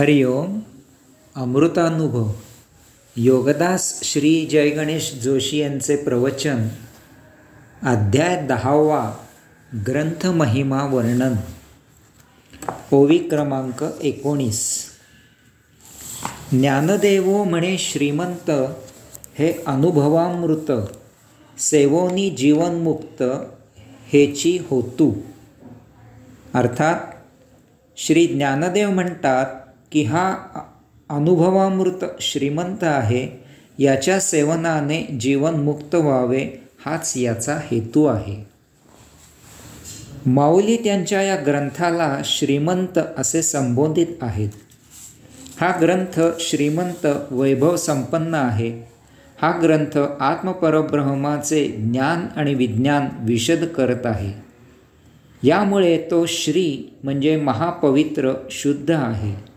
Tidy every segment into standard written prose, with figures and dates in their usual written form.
हरिओम. अमृतानुभव. योगदास श्री जय गणेश जोशी यांचे प्रवचन. अध्याय 10वा. ग्रंथ महिमा वर्णन. ओवी क्रमांक 19. ज्ञानदेवो म्हणे श्रीमंत हे अनुभवामृत, सेवोनी जीवनमुक्त हेची होतू. अर्थात श्री ज्ञानदेव म्हणतात की हा अनुभवामृत श्रीमंत आहे, याच्या सेवनाने जीवन मुक्त व्हावे हाच याचा हेतू आहे. माऊली त्यांच्या या ग्रंथाला श्रीमंत असे संबोधित आहेत. हा ग्रंथ श्रीमंत वैभव संपन्न आहे. हा ग्रंथ आत्मपरब्रह्माचे ज्ञान आणि विज्ञान विशद करत आहे. यामुळे तो श्री म्हणजे महापवित्र शुद्ध आहे.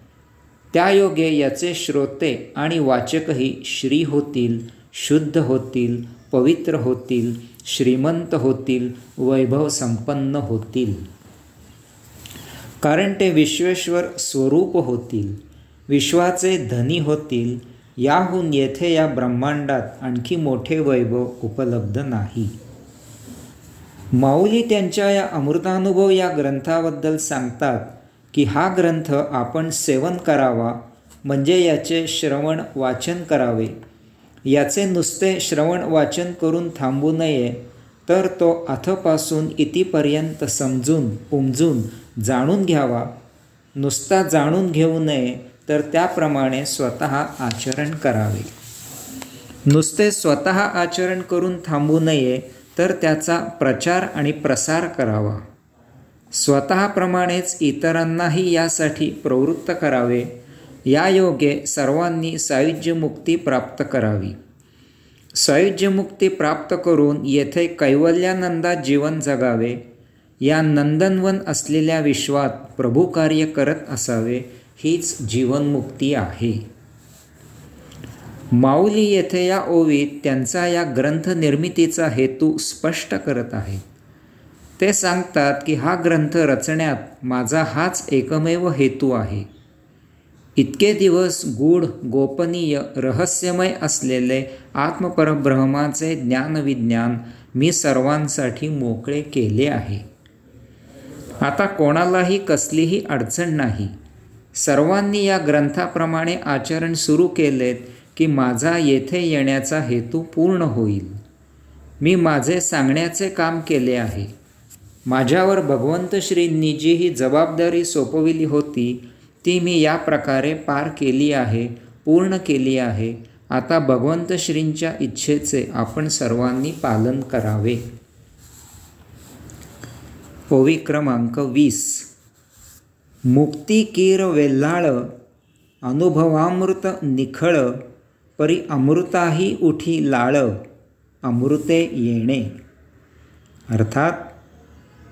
त्यायोगे याचे श्रोते आणि वाचकही श्री होतील, शुद्ध होतील, पवित्र होतील, श्रीमंत होतील, वैभव संपन्न होतील. कारण ते विश्वेश्वर स्वरूप होतील, विश्वाचे धनी होतील. याहून येथे या ब्रह्मांडात आणखी मोठे वैभव उपलब्ध नाही. माऊली त्यांच्या या अमृतानुभव या ग्रंथाबद्दल सांगतात की हा ग्रंथ आपण सेवन करावा, म्हणजे याचे श्रवण वाचन करावे. याचे नुसते श्रवण वाचन करून थांबू नये, तर तो अथपासून इतिपर्यंत समजून उमजून जाणून घ्यावा. नुसता जाणून घेऊ नये, तर त्याप्रमाणे स्वतः आचरण करावे. नुसते स्वतः आचरण करून थांबू नये, तर त्याचा प्रचार आणि प्रसार करावा. स्वतःप्रमाणेच इतरांनाही यासाठी प्रवृत्त करावे. यायोगे सर्वांनी सायुज्यमुक्ती प्राप्त करावी. सायुज्यमुक्ती प्राप्त करून येथे कैवल्यानंदात जीवन जगावे. या नंदनवन असलेल्या विश्वात प्रभू कार्य करत असावे, हीच जीवनमुक्ती आहे. माऊली येथे या ओवीत त्यांचा या ग्रंथ निर्मितीचा हेतू स्पष्ट करत आहेत. ते सांगतात की हा ग्रंथ रचण्यात माझा हाच एकमेव हेतू आहे. इतके दिवस गूढ, गोपनीय, रहस्यमय असलेले आत्मपरब्रह्माचे ज्ञानविज्ञान मी सर्वांसाठी मोकळे केले आहे. आता कोणालाही कसलीही अडचण नाही. सर्वांनी या ग्रंथाप्रमाणे आचरण सुरू केलेत की माझा येथे येण्याचा हेतू पूर्ण होईल. मी माझे सांगण्याचे काम केले आहे. माझ्यावर भगवंत श्रींनी जी ही जबाबदारी सोपविली होती, ती मी या प्रकारे पार केली आहे, पूर्ण केली आहे. आता भगवंत श्रींच्या इच्छेचे आपण सर्वांनी पालन करावे. ओवी क्रमांक 20. मुक्ती कीर वेल्हाळ, अनुभवामृत निखळ, परी अमृताही उठी लाळ, अमृते येणे. अर्थात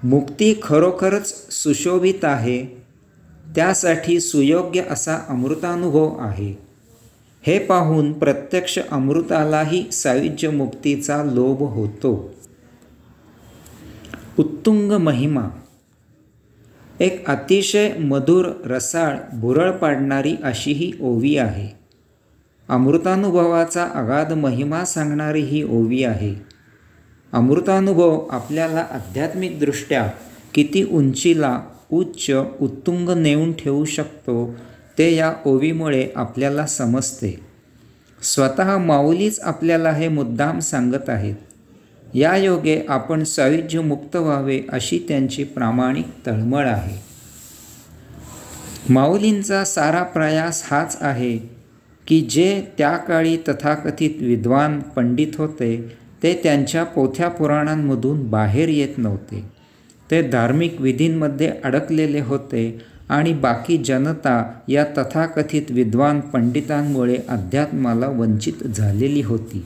मुक्ती खरोखरच सुशोभित आहे. त्यासाठी सुयोग्य असा अमृतानुभव आहे. हे पाहून प्रत्यक्ष अमृतालाही सायुज्य मुक्तीचा लोभ होतो. उत्तुंग महिमा. एक अतिशय मधुर, रसाळ, भुरळ पाडणारी अशी ही ओवी आहे. अमृतानुभवाचा अगाध महिमा सांगणारी ही ओवी आहे. अमृतानुभव आपल्याला आध्यात्मिकदृष्ट्या किती उंचीला, उच्च, उत्तुंग नेऊन ठेवू शकतो, ते या ओवीमुळे आपल्याला समजते. स्वतः माऊलीच आपल्याला हे मुद्दाम सांगत आहेत. यायोगे आपण सायुज्यमुक्त व्हावे अशी त्यांची प्रामाणिक तळमळ आहे. माऊलींचा सारा प्रयास हाच आहे की जे त्या काळी तथाकथित विद्वान पंडित होते, ते त्यांच्या पोथ्या पुराणांमधून बाहेर येत नव्हते. ते धार्मिक विधींमध्ये अडकलेले होते आणि बाकी जनता या तथाकथित विद्वान पंडितांमुळे अध्यात्माला वंचित झालेली होती.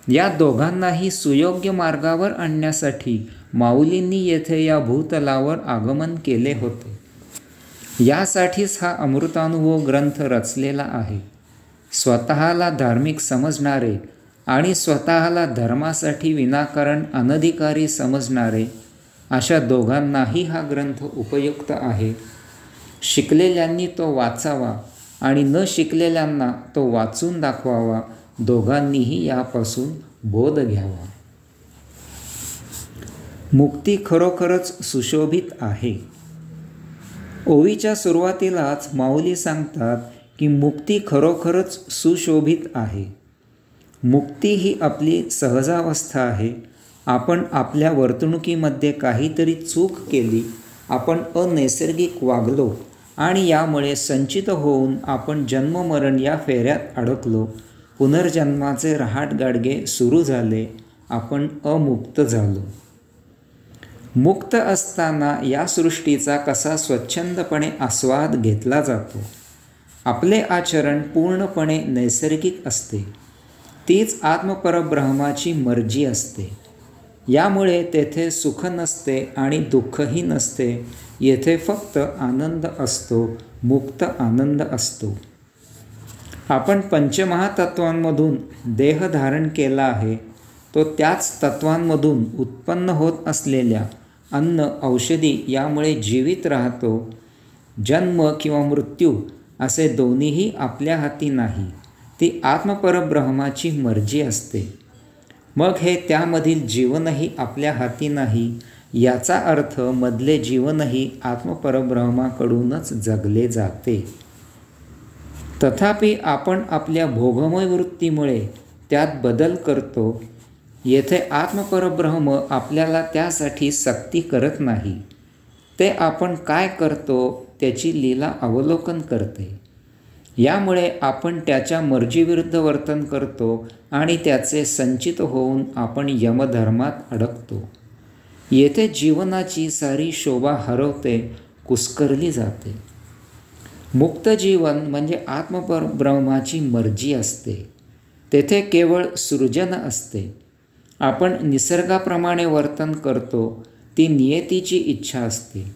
या दोघांनाही सुयोग्य मार्गावर आणण्यासाठी माऊलींनी येथे या भूतलावर आगमन केले होते. यासाठीच हा अमृतानुभव ग्रंथ रचलेला आहे. स्वतःला धार्मिक समजणारे आणि स्वतःला धर्मासाठी विनाकारण अनधिकारी समजणारे, अशा दोघांनाही हा ग्रंथ उपयुक्त आहे. शिकलेल्यांनी तो वाचावा आणि न शिकलेल्यांना तो वाचून दाखवावा. दोघांनीही यापासून बोध घ्यावा. मुक्ती खरोखरच सुशोभित आहे. ओवीच्या सुरुवातीलाच माऊली सांगतात की मुक्ती खरोखरच सुशोभित आहे. मुक्ती ही आपली सहजावस्था आहे. आपण आपल्या वर्तणुकीमध्ये काहीतरी चूक केली, आपण अनैसर्गिक वागलो आणि यामुळे संचित होऊन आपण जन्ममरण या फेऱ्यात अडकलो. पुनर्जन्माचे रहाटगाडगे सुरू झाले. आपण अमुक्त झालो. मुक्त असताना या सृष्टीचा कसा स्वच्छंदपणे आस्वाद घेतला जातो. आपले आचरण पूर्णपणे नैसर्गिक असते. तीच आत्मपरब्रह्माची मर्जी असते. यामुळे तेथे सुख नसते आणि दुःखही नसते. येथे फक्त आनंद असतो, मुक्त आनंद असतो. आपण पंचमहातत्वांमधून देह धारण केला आहे. तो त्याच तत्वांमधून उत्पन्न होत असलेल्या अन्न, औषधी यामुळे जीवित राहतो. जन्म किंवा मृत्यू असे दोन्हीही आपल्या हाती नाही. ती आत्मपरब्रह्माची मर्जी असते. मग हे त्यामधील जीवनही आपल्या हाती नाही. याचा अर्थ मधले जीवनही आत्मपरब्रह्माकडूनच जगले जाते. तथापि आपण आपल्या भोगमय वृत्तीमुळे त्यात बदल करतो. येथे आत्मपरब्रह्म आपल्याला त्यासाठी सक्ती करत नाही. ते आपण काय करतो त्याची लीला अवलोकन करते. यामुळे आपण त्याच्या मर्जीविरुद्ध वर्तन करतो आणि त्याचे संचित होऊन आपण यमधर्मात अडकतो. येथे जीवनाची सारी शोभा हरवते, कुस्करली जाते. मुक्त जीवन म्हणजे आत्मपरब्रह्माची मर्जी असते. तेथे केवळ सृजन असते. आपण निसर्गाप्रमाणे वर्तन करतो. ती नियतीची इच्छा असते.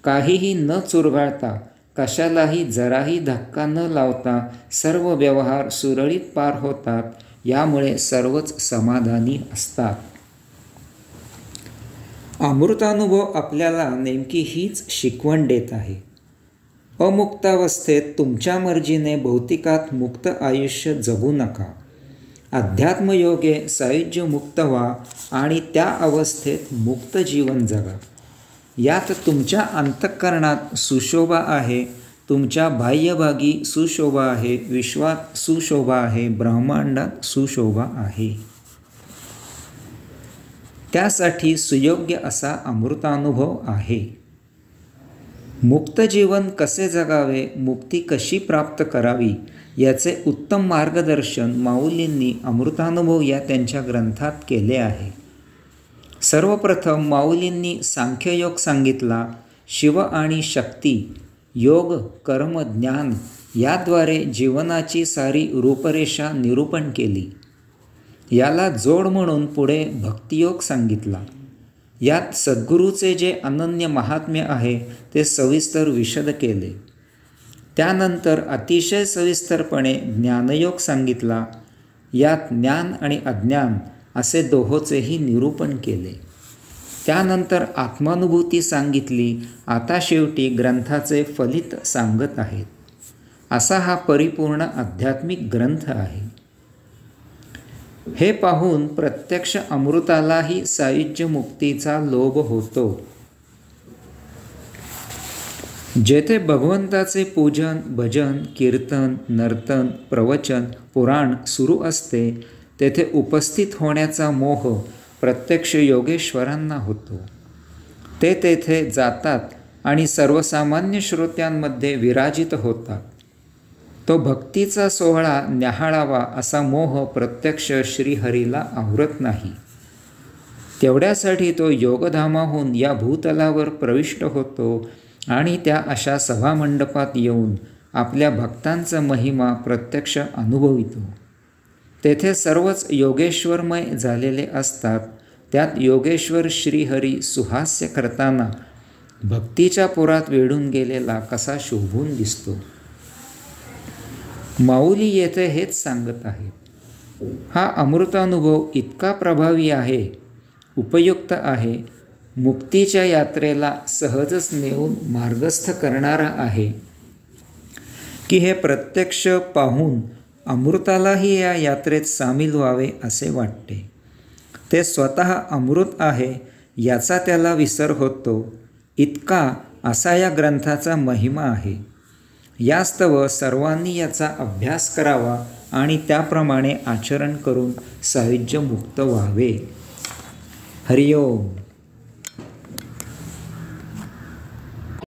काहीही न चुरगाळता, कशालाही जराही धक्का न लावता सर्व व्यवहार सुरळीत पार होतात. यामुळे सर्वच समाधानी असतात. अमृतानुभव आपल्याला नेमकी हीच शिकवण देत आहे. अमुक्तावस्थेत तुमच्या मर्जीने भौतिकात मुक्त आयुष्य जगू नका. अध्यात्मयोगे सायुज्य मुक्त व्हा आणि त्या अवस्थेत मुक्त जीवन जगा. यात तुमच्या अंतःकरणात सुशोभा आहे, तुमच्या बाह्यभागी सुशोभा आहे, विश्वात सुशोभा आहे, ब्रह्मांडात सुशोभा आहे. त्यासाठी सुयोग्य असा अमृतानुभव आहे. मुक्त जीवन कसे जगावे, मुक्ती कशी प्राप्त करावी याचे उत्तम मार्गदर्शन माऊलींनी अमृतानुभव या त्यांच्या ग्रंथात केले आहे. सर्वप्रथम माऊलींनी सांख्ययोग सांगितला. शिव आणि शक्ती, योग, कर्म, ज्ञान याद्वारे जीवनाची सारी रूपरेषा निरूपण केली. याला जोड म्हणून पुढे भक्तियोग सांगितला. यात सद्गुरूचे जे अनन्य महात्म्य आहे ते सविस्तर विशद केले. त्यानंतर अतिशय सविस्तरपणे ज्ञानयोग सांगितला. यात ज्ञान आणि अज्ञान असे दोहोचेही निरूपण केले. त्यानंतर आत्मानुभूती सांगितली. आता शेवटी ग्रंथाचे फलित सांगत आहेत. असा हा परिपूर्ण आध्यात्मिक ग्रंथ आहे. हे पाहून प्रत्यक्ष अमृतालाही सायुज्य मुक्तीचा लोभ होतो. जेथे भगवंताचे पूजन, भजन, कीर्तन, नर्तन, प्रवचन, पुराण सुरू असते तेथे उपस्थित होण्याचा मोह प्रत्यक्ष योगेश्वरांना होतो. ते तेथे जातात आणि सर्वसामान्य श्रोत्यांमध्ये विराजित होतात. तो भक्तीचा सोहळा न्याहाळावा असा मोह प्रत्यक्ष श्रीहरीला आवरत नाही. तेवढ्यासाठी तो योगधामाहून या भूतलावर प्रविष्ट होतो आणि त्या अशा सभामंडपात येऊन आपल्या भक्तांचा महिमा प्रत्यक्ष अनुभवितो. तेथे सर्वच योगेश्वरमय झालेले असतात. त्यात योगेश्वर श्रीहरी सुहास्य करताना भक्तीच्या पुरात वेढून गेलेला कसा शोभून दिसतो. माऊली येथे हेच सांगत आहेत. हा अमृतानुभव इतका प्रभावी आहे, उपयुक्त आहे मुक्तीच्या यात्रेला सहजच नेऊन मार्गस्थ करणारा आहे, की हे प्रत्यक्ष पाहून अमृतालाही या यात्रेत सामील व्हावे असे वाटते. ते स्वतः अमृत आहे याचा त्याला विसर होतो, इतका असा या ग्रंथाचा महिमा आहे. यास्तव सर्वांनी याचा अभ्यास करावा आणि त्याप्रमाणे आचरण करून सायुज्य मुक्त व्हावे. हरिओम.